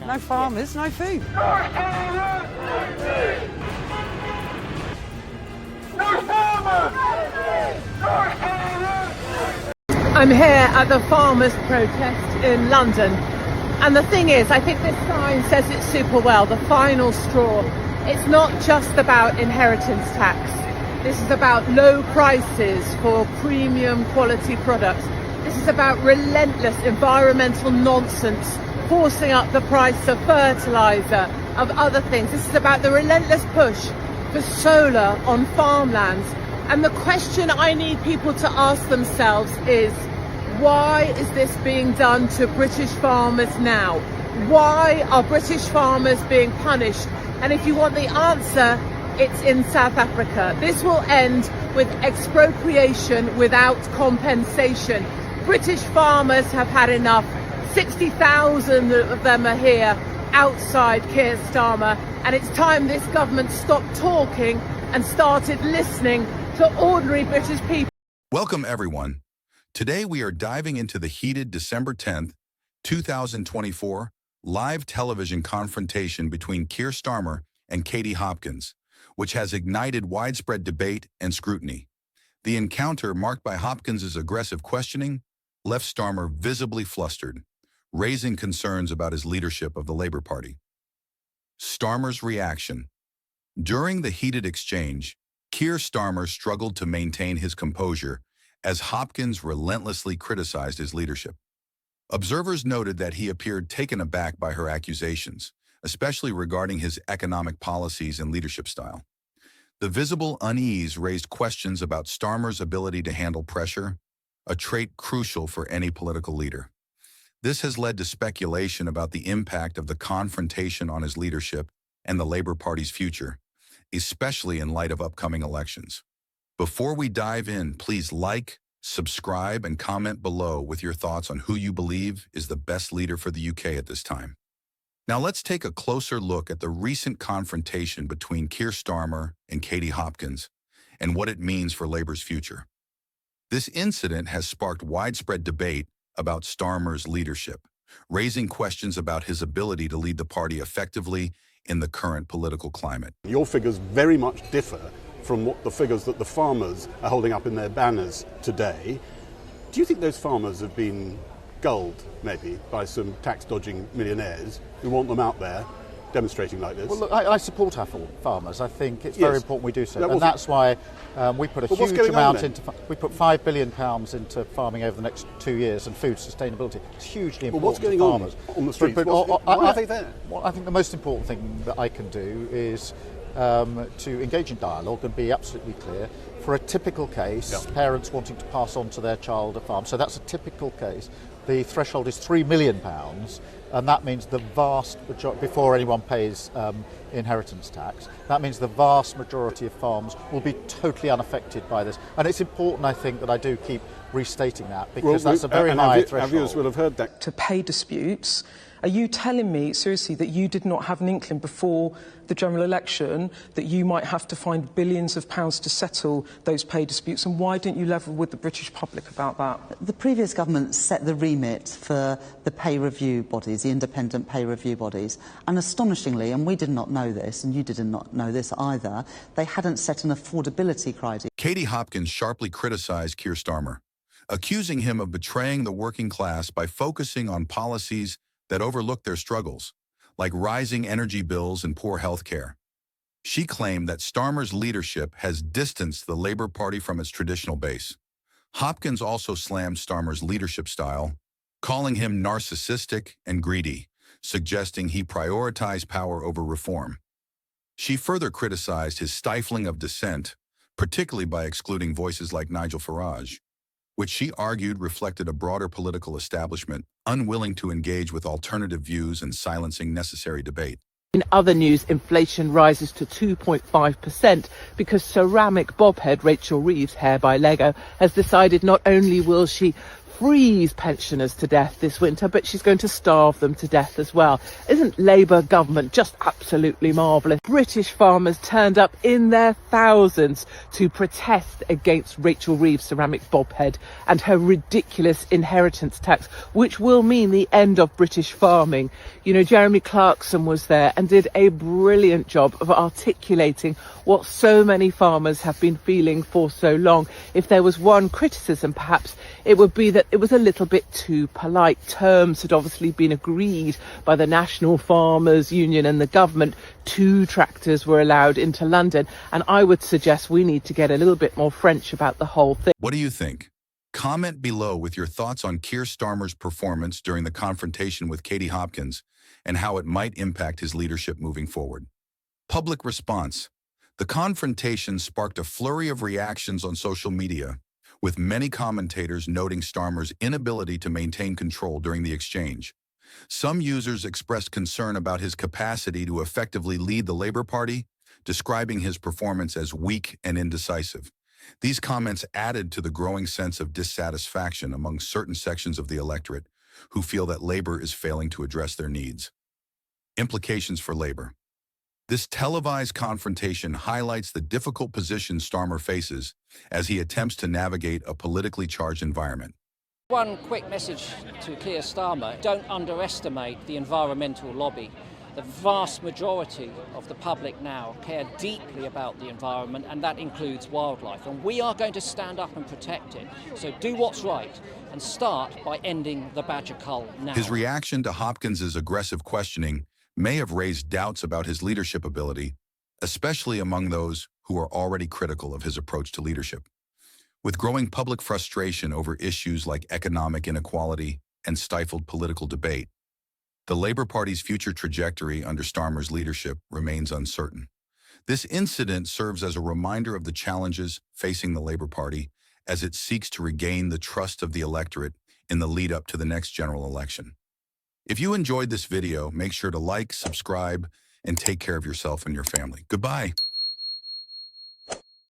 No farmers, no food. I'm here at the farmers' protest in London, and the thing is, I think this sign says it super well, the final straw. It's not just about inheritance tax. This is about low prices for premium quality products. This is about relentless environmental nonsense, forcing up the price of fertiliser, of other things. This is about the relentless push for solar on farmlands. And the question I need people to ask themselves is, why is this being done to British farmers now? Why are British farmers being punished? And if you want the answer, it's in South Africa. This will end with expropriation without compensation. British farmers have had enough. 60,000 of them are here outside Keir Starmer, and it's time this government stopped talking and started listening to ordinary British people. Welcome, everyone. Today we are diving into the heated December 10th, 2024 live television confrontation between Keir Starmer and Katie Hopkins, which has ignited widespread debate and scrutiny. The encounter, marked by Hopkins' aggressive questioning, left Starmer visibly flustered, raising concerns about his leadership of the Labour Party. Starmer's reaction. During the heated exchange, Keir Starmer struggled to maintain his composure as Hopkins relentlessly criticized his leadership. Observers noted that he appeared taken aback by her accusations, especially regarding his economic policies and leadership style. The visible unease raised questions about Starmer's ability to handle pressure, a trait crucial for any political leader. This has led to speculation about the impact of the confrontation on his leadership and the Labour Party's future, especially in light of upcoming elections. Before we dive in, please like, subscribe, and comment below with your thoughts on who you believe is the best leader for the UK at this time. Now let's take a closer look at the recent confrontation between Keir Starmer and Katie Hopkins and what it means for Labour's future. This incident has sparked widespread debate about Starmer's leadership, raising questions about his ability to lead the party effectively in the current political climate. Your figures very much differ from what the figures that the farmers are holding up in their banners today. Do you think those farmers have been gulled, maybe, by some tax-dodging millionaires who want them out there demonstrating like this? Well, look, I support our farmers. I think it's very important we do so, and that's why we put a huge amount into. We put £5 billion into farming over the next 2 years, and food sustainability. It's hugely important. What's going to farmers on the streets? Why are they there? Well, I think the most important thing that I can do is to engage in dialogue and be absolutely clear. For a typical case, parents wanting to pass on to their child a farm, so that's a typical case. The threshold is £3 million, and that means the vast majority, before anyone pays inheritance tax, that means the vast majority of farms will be totally unaffected by this. And it's important, I think, that I do keep restating that, because that's a very high threshold. Our viewers will have heard that. To pay disputes. Are you telling me, seriously, that you did not have an inkling before the general election that you might have to find billions of pounds to settle those pay disputes? And why didn't you level with the British public about that? The previous government set the remit for the pay review bodies, the independent pay review bodies. And astonishingly, and we did not know this, and you did not know this either, they hadn't set an affordability criteria. Katie Hopkins sharply criticized Keir Starmer, accusing him of betraying the working class by focusing on policies that overlooked their struggles, like rising energy bills and poor health care. She claimed that Starmer's leadership has distanced the Labour Party from its traditional base. Hopkins also slammed Starmer's leadership style, calling him narcissistic and greedy, suggesting he prioritized power over reform. She further criticized his stifling of dissent, particularly by excluding voices like Nigel Farage, which she argued reflected a broader political establishment unwilling to engage with alternative views and silencing necessary debate. In other news, inflation rises to 2.5% because ceramic bobhead Rachel Reeves, hair by Lego, has decided not only will she freeze pensioners to death this winter, but she's going to starve them to death as well. Isn't Labour government just absolutely marvellous? British farmers turned up in their thousands to protest against Rachel Reeves' ceramic bobhead and her ridiculous inheritance tax, which will mean the end of British farming. You know, Jeremy Clarkson was there and did a brilliant job of articulating what so many farmers have been feeling for so long. If there was one criticism, perhaps, it would be that it was a little bit too polite. Terms had obviously been agreed by the National Farmers Union and the government. 2 tractors were allowed into London, and I would suggest we need to get a little bit more French about the whole thing. What do you think? Comment below with your thoughts on Keir Starmer's performance during the confrontation with Katie Hopkins and how it might impact his leadership moving forward. Public response. The confrontation sparked a flurry of reactions on social media, with many commentators noting Starmer's inability to maintain control during the exchange. Some users expressed concern about his capacity to effectively lead the Labour Party, describing his performance as weak and indecisive. These comments added to the growing sense of dissatisfaction among certain sections of the electorate who feel that Labour is failing to address their needs. Implications for Labour. This televised confrontation highlights the difficult position Starmer faces as he attempts to navigate a politically charged environment. One quick message to Keir Starmer: don't underestimate the environmental lobby. The vast majority of the public now care deeply about the environment, and that includes wildlife. And we are going to stand up and protect it. So do what's right and start by ending the badger cull now. His reaction to Hopkins's aggressive questioning may have raised doubts about his leadership ability, especially among those who are already critical of his approach to leadership. With growing public frustration over issues like economic inequality and stifled political debate, the Labour Party's future trajectory under Starmer's leadership remains uncertain. This incident serves as a reminder of the challenges facing the Labour Party as it seeks to regain the trust of the electorate in the lead-up to the next general election. If you enjoyed this video, make sure to like, subscribe, and take care of yourself and your family. Goodbye.